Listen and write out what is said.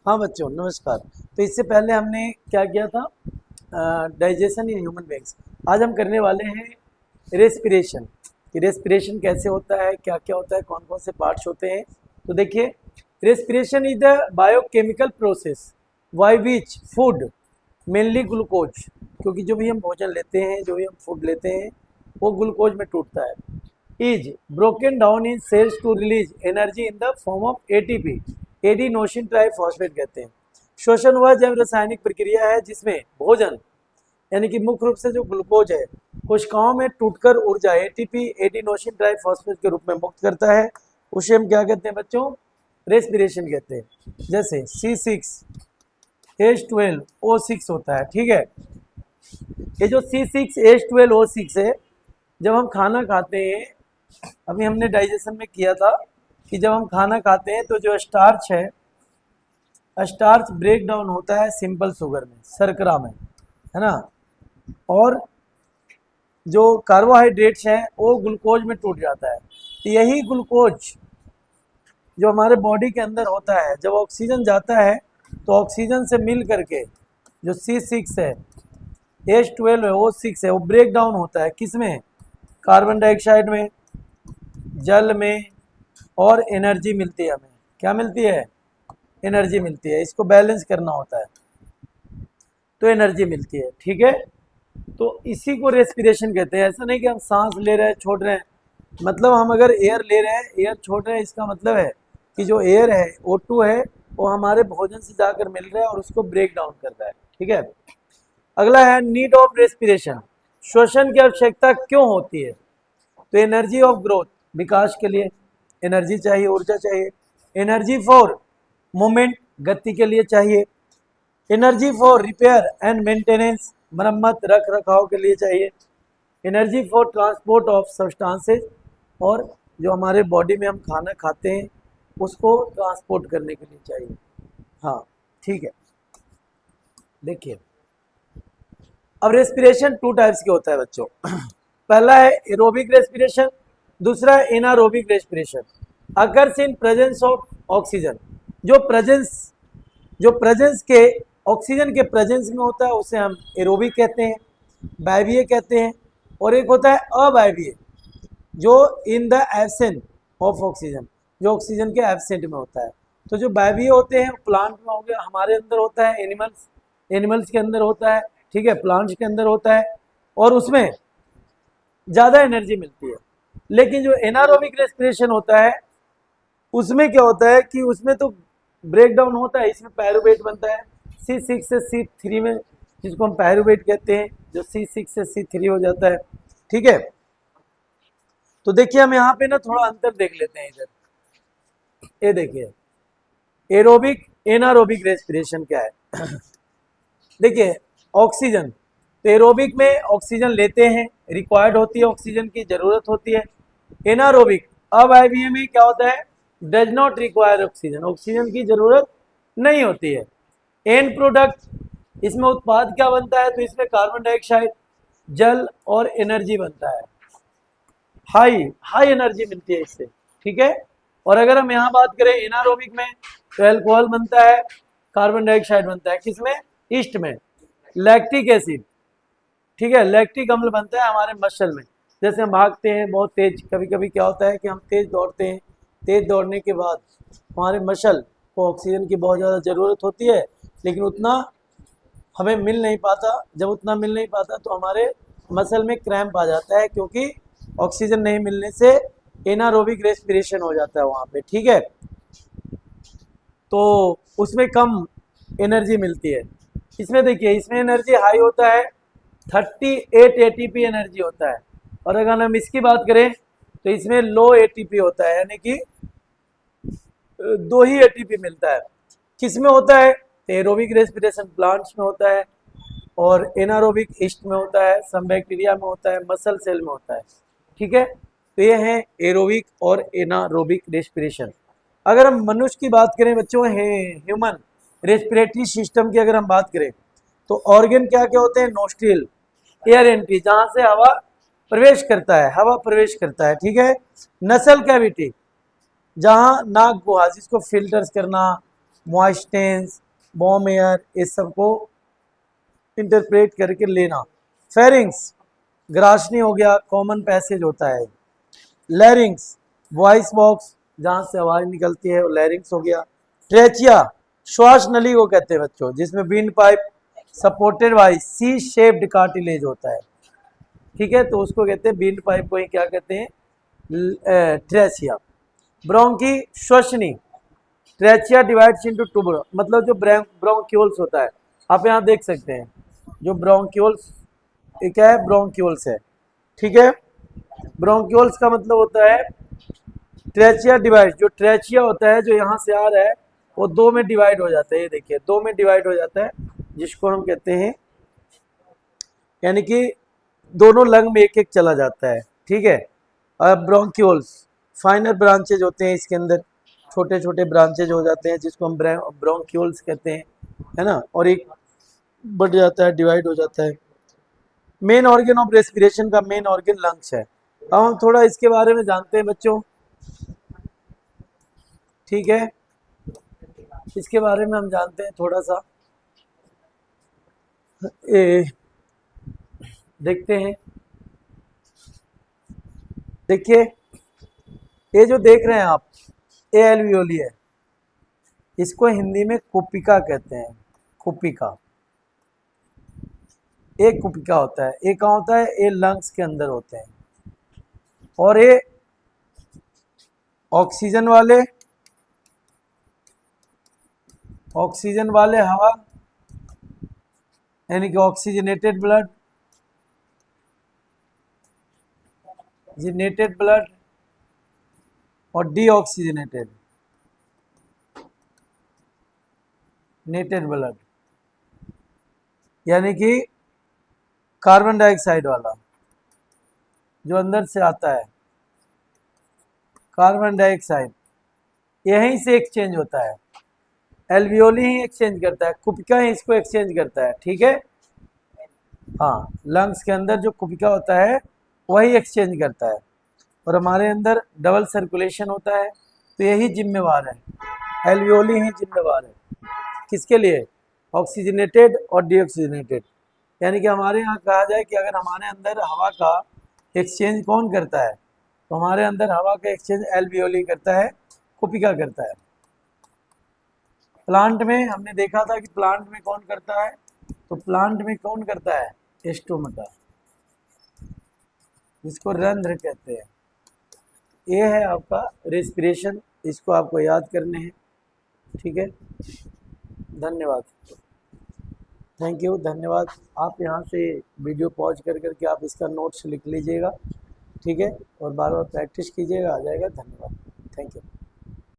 हाँ बच्चों नमस्कार। तो इससे पहले हमने क्या किया था, डाइजेशन इन ह्यूमन बींग्स। आज हम करने वाले हैं रेस्पिरेशन कि रेस्पिरेशन कैसे होता है, क्या क्या होता है, कौन कौन से पार्ट्स होते हैं। तो देखिए, respiration is the biochemical process by which food mainly glucose, क्योंकि जो भी हम भोजन लेते हैं, जो भी हम फूड लेते हैं, वो ग्लूकोज में टूटता है। Is broken down in cells to release energy in the form of ATP. Adenosine triphosphate कहते हैं। श्वसन वह जैव रासायनिक प्रक्रिया है जिसमें भोजन यानी कि मुख्य रूप से जो ग्लूकोज है कोशिकाओं में टूटकर ऊर्जा एटीपी एडिनोसिन ट्राइफॉस्फेट के रूप में मुक्त करता है। उसे हम क्या कहते हैं बच्चों, रेस्पिरेशन कहते हैं। जैसे C6H12O6 होता है, ठीक है। ये जो C6H12O6 है, जब हम खाना खाते हैं, अभी हमने डाइजेशन में किया था कि जब हम खाना खाते हैं तो जो स्टार्च है, स्टार्च ब्रेक डाउन होता है सिंपल शुगर में, शर्करा में, है ना। और जो कार्बोहाइड्रेट्स हैं वो ग्लूकोज में टूट जाता है। तो यही ग्लूकोज जो हमारे बॉडी के अंदर होता है, जब ऑक्सीजन जाता है तो ऑक्सीजन से मिल करके जो C6 है, H12 है, O6 है, वो ब्रेक डाउन होता है किस में, कार्बन डाइऑक्साइड में, जल में, और एनर्जी मिलती है हमें। क्या मिलती है? एनर्जी मिलती है। इसको बैलेंस करना होता है तो एनर्जी मिलती है, ठीक है। तो इसी को रेस्पिरेशन कहते हैं। ऐसा नहीं कि हम सांस ले रहे हैं छोड़ रहे हैं, मतलब हम अगर एयर ले रहे हैं, एयर छोड़ रहे हैं, इसका मतलब है कि जो एयर है O2 है वो हमारे भोजन से जाकर मिल रहा है और उसको ब्रेक डाउन करता है, ठीक है। अगला है नीड ऑफ रेस्पिरेशन। श्वसन की आवश्यकता क्यों होती है? तो एनर्जी ऑफ ग्रोथ, विकास के लिए एनर्जी चाहिए, ऊर्जा चाहिए। एनर्जी फॉर मूवमेंट, गति के लिए चाहिए। Energy for repair and maintenance, मरम्मत रख रखाव के लिए चाहिए। Energy for transport of substances, और जो हमारे बॉडी में हम खाना खाते हैं उसको ट्रांसपोर्ट करने के लिए चाहिए। हाँ ठीक है। देखिए, अब रेस्पिरेशन टू टाइप्स के होता है बच्चों। पहला है एरोबिक रेस्पिरेशन, दूसरा है anaerobic respiration. Occurs in presence of oxygen, जो प्रेजेंस के ऑक्सीजन के प्रेजेंस में होता है उसे हम एरोबिक कहते हैं, वायवीय कहते हैं। और एक होता है अवायवीय, जो in the absent of oxygen, जो ऑक्सीजन के एब्सेंट में होता है। तो जो वायवीय होते हैं प्लांट में हो गया, हमारे अंदर होता है एनिमल्स के अंदर होता है, ठीक है, प्लांट्स के अंदर होता है, और उसमें ज़्यादा एनर्जी मिलती है। लेकिन जो एनारोबिक रेस्पिरेशन होता है उसमें क्या होता है कि उसमें तो ब्रेक डाउन होता है, इसमें पायरुवेट बनता है C6 से C3 में, जिसको हम पायरुवेट कहते हैं, जो C6 से C3 हो जाता है, ठीक है। तो देखिए, हम यहाँ पे ना थोड़ा अंतर देख लेते हैं इधर। ये देखिए, एरोबिक एनारोबिक रेस्पिरेशन क्या है। देखिए, ऑक्सीजन, तो एरोबिक में ऑक्सीजन लेते हैं, रिक्वायर्ड होती है, ऑक्सीजन की जरूरत होती है। एनारोबिक अवायवीय में क्या होता है, does not require oxygen, oxygen की जरूरत नहीं होती है। एंड प्रोडक्ट, इसमें उत्पाद क्या बनता है, तो इसमें कार्बन डाइऑक्साइड, जल और एनर्जी बनता है। हाई एनर्जी मिलती है इससे, ठीक है। और अगर हम यहाँ बात करें एनारोबिक में, तो एल्कोहल बनता है, कार्बन डाइऑक्साइड बनता है, किसमें, ईस्ट में। लैक्टिक एसिड, ठीक है, लैक्टिक अम्ल बनता है हमारे मसल में। जैसे हम भागते हैं बहुत तेज, कभी कभी क्या होता है कि हम तेज दौड़ते हैं, तेज दौड़ने के बाद हमारे मसल को ऑक्सीजन की बहुत ज़्यादा ज़रूरत होती है, लेकिन उतना हमें मिल नहीं पाता। जब उतना मिल नहीं पाता तो हमारे मसल में क्रैम्प आ जाता है, क्योंकि ऑक्सीजन नहीं मिलने से एनारोबिक रेस्पिरेशन हो जाता है वहाँ पे, ठीक है। तो उसमें कम एनर्जी मिलती है। इसमें देखिए, इसमें एनर्जी हाई होता है, 38 ATP एनर्जी होता है। और अगर हम इसकी बात करें तो इसमें लो ATP होता है, यानी कि 2 ही ATP मिलता है। किस में होता है, एरोबिक रेस्पिरेशन प्लांट्स में होता है, और एनारोबिक ईस्ट में होता है, सम बैक्टीरिया में होता है, मसल सेल में होता है, ठीक है। तो ये है एरोबिक और एनारोबिक रेस्पिरेशन। अगर हम मनुष्य की बात करें बच्चों, ह्यूमन रेस्पिरेटरी सिस्टम की अगर हम बात करें तो ऑर्गन क्या क्या होते हैं, नोस्ट्रिल, एयर एंट्री, जहाँ से हवा प्रवेश करता है, ठीक है। नसल कैविटी, जहाँ नाक गुहा, जिसको फिल्टर्स करना, मॉइस्टेंस, बॉम एयर, इस सब को इंटरप्रेट करके लेना। फेरिंग्स, ग्रासनी हो गया, कॉमन पैसेज होता है। लैरिंग्स, वॉइस बॉक्स जहाँ से आवाज निकलती है वो लैरिंग्स हो गया। ट्रेचिया, श्वास नली को कहते हैं बच्चों, जिसमें wind pipe supported by C shaped cartilage होता है, ठीक है, तो उसको कहते हैं विंड पाइप को ही क्या कहते हैं, ट्रेचिया। ब्रोंकी, श्वसनी, ट्रेचिया डिवाइड्स इनटू टू, मतलब जो ब्रोंक्यूल्स होता है, आप यहाँ देख सकते हैं जो ब्रोंक्यूल्स, ये क्या है, ब्रोंक्यूल्स है, ठीक है। ब्रोंक्यूल्स का मतलब होता है ट्रेचिया डिवाइड, जो ट्रेचिया होता है जो यहाँ से आ रहा है वो दो में डिवाइड हो जाता है, ये देखिए दो में डिवाइड हो जाता है, जिसको हम कहते हैं, यानी कि दोनों लंग में एक एक चला जाता है, ठीक है। अब ब्रोंक्यूल्स, फाइनर ब्रांचेज होते हैं इसके अंदर, छोटे छोटे ब्रांचेज हो जाते हैं जिसको हम ब्रोंक्यूल्स कहते हैं, है ना, और एक बढ़ जाता है, डिवाइड हो जाता है। मेन ऑर्गन ऑफ रेस्पिरेशन का मेन ऑर्गन लंग्स है। अब हम थोड़ा इसके बारे में जानते हैं बच्चों, ठीक है, इसके बारे में हम जानते हैं थोड़ा सा, देखते हैं। देखिए ये जो देख रहे हैं आप, ए एल्वियोली है, इसको हिंदी में कुपिका कहते हैं, कुपिका, एक कुपिका होता है, एक कहाँ होता है, ये लंग्स के अंदर होते हैं, और ये ऑक्सीजन वाले हवा, यानी कि ऑक्सीजनेटेड ब्लड, ऑक्सीजनेटेड ब्लड और डीऑक्सीजनेटेड ब्लड, यानी कि कार्बन डाइऑक्साइड वाला जो अंदर से आता है, कार्बन डाइऑक्साइड यहीं से एक्सचेंज होता है, एल्वियोली ही एक्सचेंज करता है, कुपिका ही इसको एक्सचेंज करता है, ठीक है। हाँ, लंग्स के अंदर जो कुपिका होता है वही एक्सचेंज करता है, और हमारे अंदर डबल सर्कुलेशन होता है, तो यही जिम्मेवार है, एल्वियोली ही जिम्मेवार है, किसके लिए, ऑक्सीजनेटेड और डीऑक्सीजनेटेड, यानी कि हमारे यहाँ कहा जाए कि अगर हमारे अंदर हवा का एक्सचेंज कौन करता है, तो हमारे अंदर हवा का एक्सचेंज एल्वियोली करता है, कुपिका करता है। प्लांट में हमने देखा था कि प्लांट में कौन करता है, तो प्लांट में कौन करता है, स्टोमेटा, जिसको रंध्र कहते हैं। ये है आपका रेस्पिरेशन, इसको आपको याद करने हैं, ठीक है। धन्यवाद, थैंक यू, धन्यवाद। आप यहाँ से वीडियो पॉज कर करके आप इसका नोट्स लिख लीजिएगा, ठीक है, और बार बार प्रैक्टिस कीजिएगा, आ जाएगा। धन्यवाद, थैंक यू।